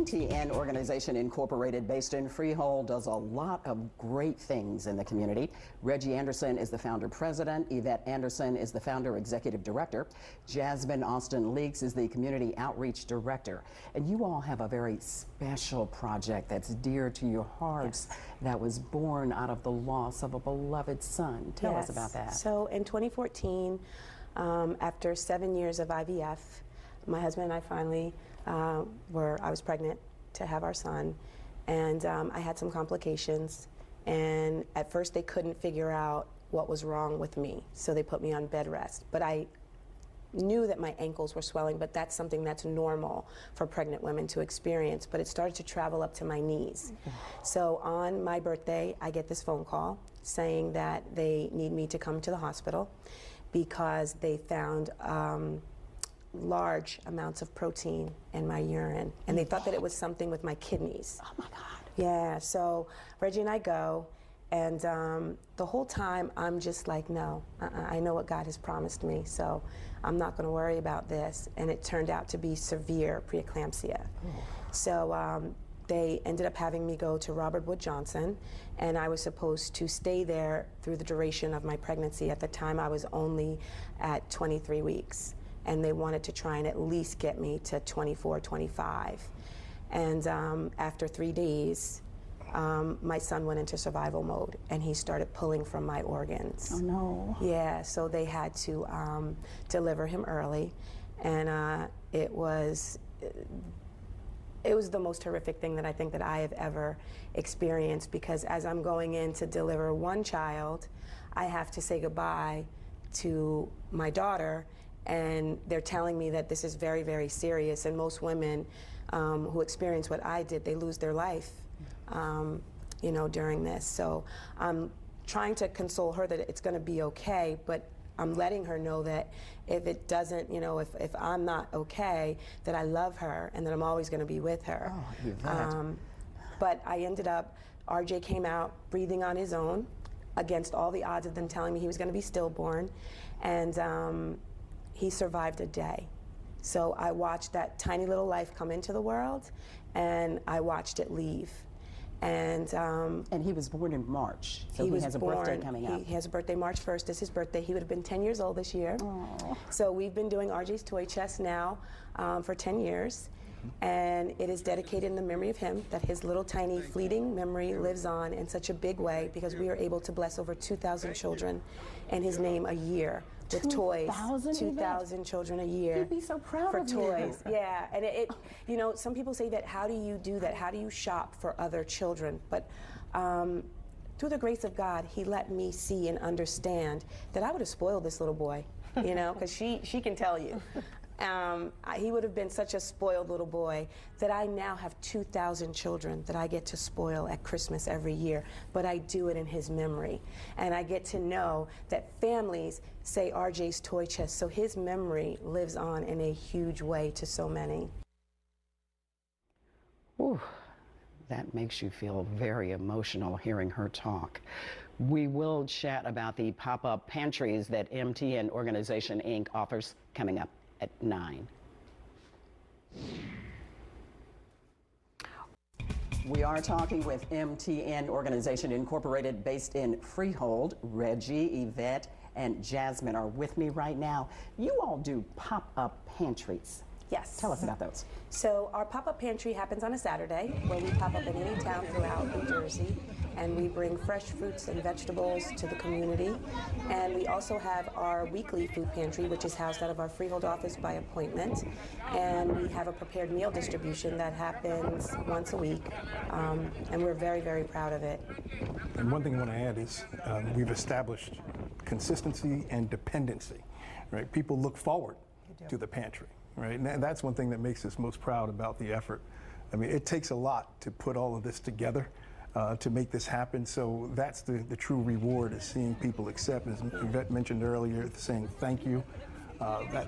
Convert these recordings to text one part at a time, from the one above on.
MTN Organization Incorporated, based in Freehold, does a lot of great things in the community. Reggie Anderson is the founder president. Yvette Anderson is the founder executive director. Jasmine Austin Leaks is the community outreach director. And you all have a very special project that's dear to your hearts. Yes. That was born out of the loss of a beloved son. Tell us about that. So in 2014, after 7 years of IVF, my husband and I finally I was pregnant to have our son, and I had some complications, and at first they couldn't figure out what was wrong with me, so they put me on bed rest. But I knew that my ankles were swelling, but that's something that's normal for pregnant women to experience, but it started to travel up to my knees. So on my birthday, I get this phone call saying that they need me to come to the hospital because they found large amounts of protein in my urine, and they thought that it was something with my kidneys. Oh my God. Yeah, so Reggie and I go, and the whole time I'm just like, no, I know what God has promised me, so I'm not gonna worry about this. And it turned out to be severe preeclampsia. So they ended up having me go to Robert Wood Johnson, and I was supposed to stay there through the duration of my pregnancy. At the time, I was only at 23 weeks. And they wanted to try and at least get me to 24, 25. And after 3 days, my son went into survival mode, and he started pulling from my organs. Oh no. Yeah, so they had to deliver him early, and it was the most horrific thing that I think that I have ever experienced, because as I'm going in to deliver one child, I have to say goodbye to my daughter, and they're telling me that this is very, very serious, and most women who experience what I did, they lose their life, you know, during this. So I'm trying to console her that it's gonna be okay, but I'm letting her know that if it doesn't, you know, if I'm not okay, that I love her and that I'm always gonna be with her. Oh, Yvette. But I ended up, RJ came out breathing on his own against all the odds of them telling me he was gonna be stillborn, and he survived a day. So I watched that tiny little life come into the world, and I watched it leave. And he was born in March, so he has a birthday coming up. He has a birthday, March 1st is his birthday. He would have been 10 years old this year. Aww. So we've been doing RJ's Toy Chest now for 10 years. And it is dedicated in the memory of him, that his little tiny fleeting memory lives on in such a big way, because we are able to bless over 2,000 children in his name a year with toys. 2,000 children a year. He'd be so proud for of toys. you. Yeah, and you know, some people say that, how do you do that? How do you shop for other children? But through the grace of God, he let me see and understand that I would have spoiled this little boy, you know, because she can tell you. He would have been such a spoiled little boy that I now have 2,000 children that I get to spoil at Christmas every year, but I do it in his memory. And I get to know that families say RJ's Toy Chest, so his memory lives on in a huge way to so many. Ooh, that makes you feel very emotional hearing her talk. We will chat about the pop-up pantries that MTN Organization Inc. offers coming up at 9. We are talking with MTN Organization Incorporated, based in Freehold. Reggie, Yvette, and Jasmine are with me right now. You all do pop-up pantries. Yes. Tell us about those. So our pop-up pantry happens on a Saturday, where we pop up in any town throughout New Jersey, and we bring fresh fruits and vegetables to the community. And we also have our weekly food pantry, which is housed out of our Freehold office by appointment. And we have a prepared meal distribution that happens once a week, and we're very, very proud of it. And one thing I want to add is we've established consistency and dependency, right? People look forward to the pantry. Right, and that's one thing that makes us most proud about the effort. I mean, it takes a lot to put all of this together to make this happen. So that's the true reward, is seeing people accept, as Yvette mentioned earlier, saying thank you.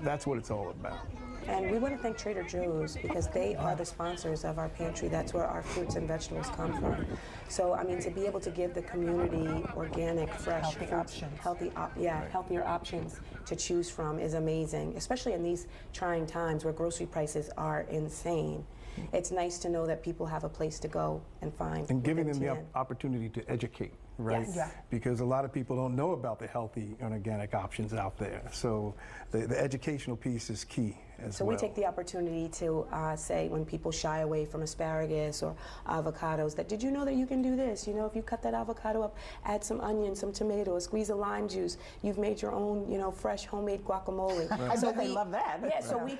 That's what it's all about. And we want to thank Trader Joe's, because they are the sponsors of our pantry. That's where our fruits and vegetables come from. So, I mean, to be able to give the community organic, fresh fruits, healthier options to choose from is amazing, especially in these trying times where grocery prices are insane. it's nice to know that people have a place to go and find. And giving them the TN. opportunity to educate, right? Yes. Yeah. Because a lot of people don't know about the healthy and organic options out there. So the educational piece is key as So well. we take the opportunity to say when people shy away from asparagus or avocados that, did you know that you can do this? You know, if you cut that avocado up, add some onion, some tomatoes, squeeze a lime juice, you've made your own, you know, fresh homemade guacamole. I bet they love that. Yeah, so we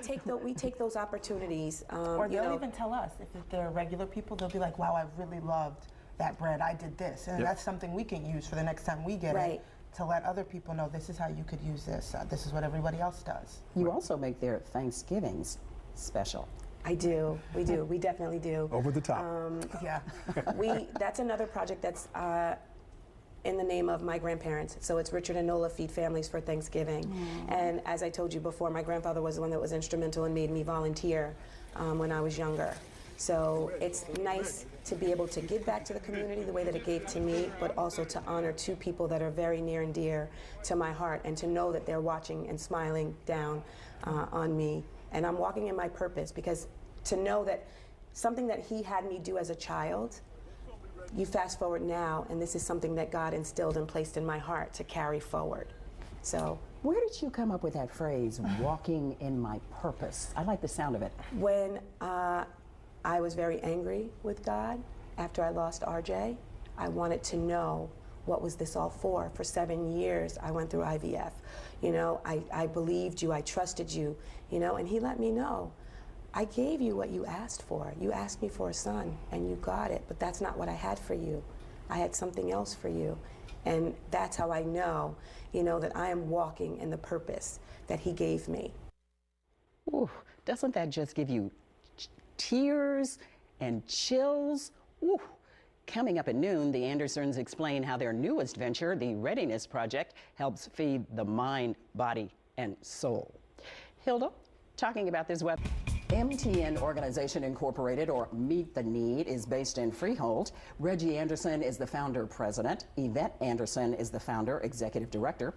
take those opportunities. Or you they'll know, even tell us, if they're regular people, they'll be like, wow, I really loved that bread, I did this. And that's something we can use for the next time we get Right. it, to let other people know this is how you could use this. This is what everybody else does. You also make their Thanksgivings special. I do. We do. We definitely do. Over the top. Yeah. That's another project that's in the name of my grandparents. So it's Richard and Nola Feed Families for Thanksgiving. And as I told you before, my grandfather was the one that was instrumental and made me volunteer when I was younger. So it's nice to be able to give back to the community the way that it gave to me, but also to honor two people that are very near and dear to my heart, and to know that they're watching and smiling down on me. And I'm walking in my purpose, because to know that something that he had me do as a child, you fast forward now, and this is something that God instilled and placed in my heart to carry forward. So Where did you come up with that phrase, walking in my purpose? I like the sound of it. when I was very angry with God after I lost RJ, I wanted to know, what was this all for? For 7 years, I went through IVF. You know, I believed you, I trusted you, you know, and he let me know, I gave you what you asked for. You asked me for a son, and you got it, but that's not what I had for you. I had something else for you. And that's how I know, you know, that I am walking in the purpose that he gave me. Ooh, doesn't that just give you tears and chills? Ooh. Coming up at noon, the Andersons explain how their newest venture, the Readiness Project, helps feed the mind, body, and soul. Hilda, talking about this web. MTN Organization Incorporated, or Meet the Need, is based in Freehold. Reggie Anderson is the founder president. Yvette Anderson is the founder executive director.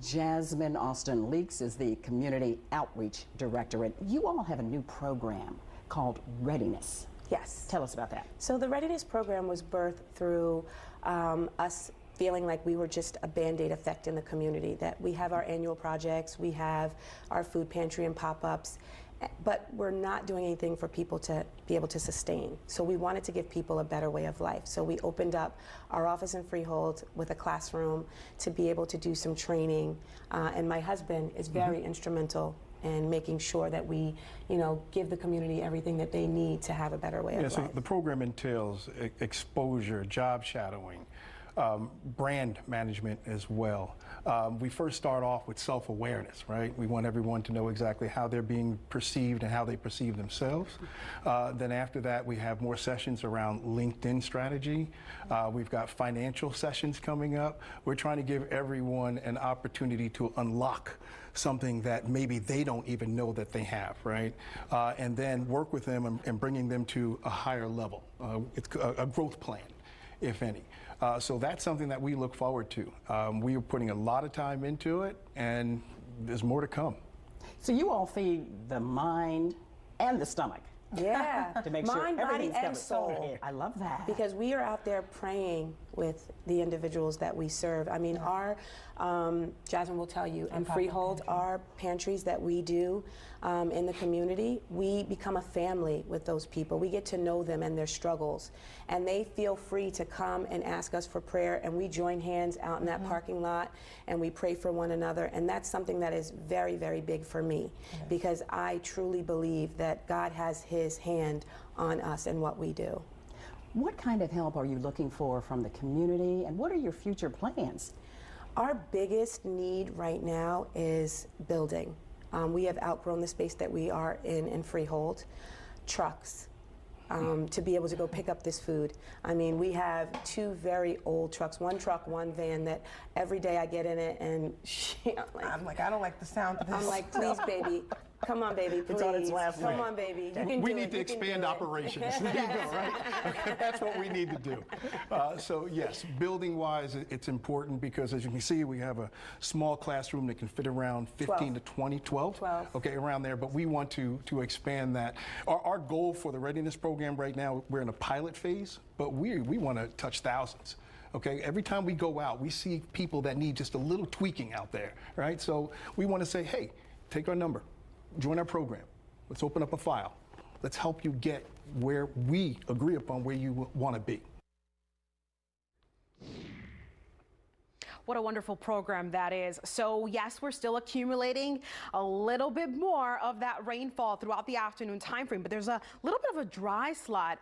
Jasmine Austin Leaks is the community outreach director. And you all have a new program called Readiness. Yes. Tell us about that. So the Readiness program was birthed through us feeling like we were just a Band-Aid effect in the community, that we have our annual projects, we have our food pantry and pop-ups, but we're not doing anything for people to be able to sustain. So we wanted to give people a better way of life. So we opened up our office in Freehold with a classroom to be able to do some training. And my husband is very instrumental in making sure that we, you know, give the community everything that they need to have a better way of life. So the program entails exposure, job shadowing, brand management as well. We first start off with self-awareness, right? We want everyone to know exactly how they're being perceived and how they perceive themselves. Then after that, we have more sessions around LinkedIn strategy. We've got financial sessions coming up. We're trying to give everyone an opportunity to unlock something that maybe they don't even know that they have, right? And then work with them and bringing them to a higher level. It's a growth plan, if any. So that's something that we look forward to. We are putting a lot of time into it, and there's more to come. So you all feed the mind and the stomach. Yeah, to make mind, sure body, everything's and covered. soul. I love that. Because we are out there praying with the individuals that we serve. I mean, our, Jasmine will tell you, in Freehold, our pantries that we do in the community, we become a family with those people. We get to know them and their struggles. And they feel free to come and ask us for prayer, and we join hands out in that parking lot, and we pray for one another. And that's something that is very, very big for me, because I truly believe that God has his hand on us and what we do. What kind of help are you looking for from the community, and what are your future plans? Our biggest need right now is building. We have outgrown the space that we are in Freehold. Trucks. To be able to go pick up this food. I mean, we have two very old trucks, one truck, one van, that every day I get in it and I'm like, I don't like the sound of this. I'm like, please, baby, Come on, baby, please. It's on its last Come leg. on, baby. You can We do need it. to You can expand do it. operations. There you go, right? Okay, that's what we need to do. So yes, building-wise, it's important because as you can see, we have a small classroom that can fit around 15 to 20, 12? Okay, around there, but we want to expand that. Our goal for the readiness program right now, we're in a pilot phase, but we want to touch thousands. Okay, every time we go out, we see people that need just a little tweaking out there, right? So we want to say, hey, take our number, join our program. Let's open up a file. Let's help you get where we agree upon where you want to be. What a wonderful program that is. So yes, we're still accumulating a little bit more of that rainfall throughout the afternoon time frame, but there's a little bit of a dry slot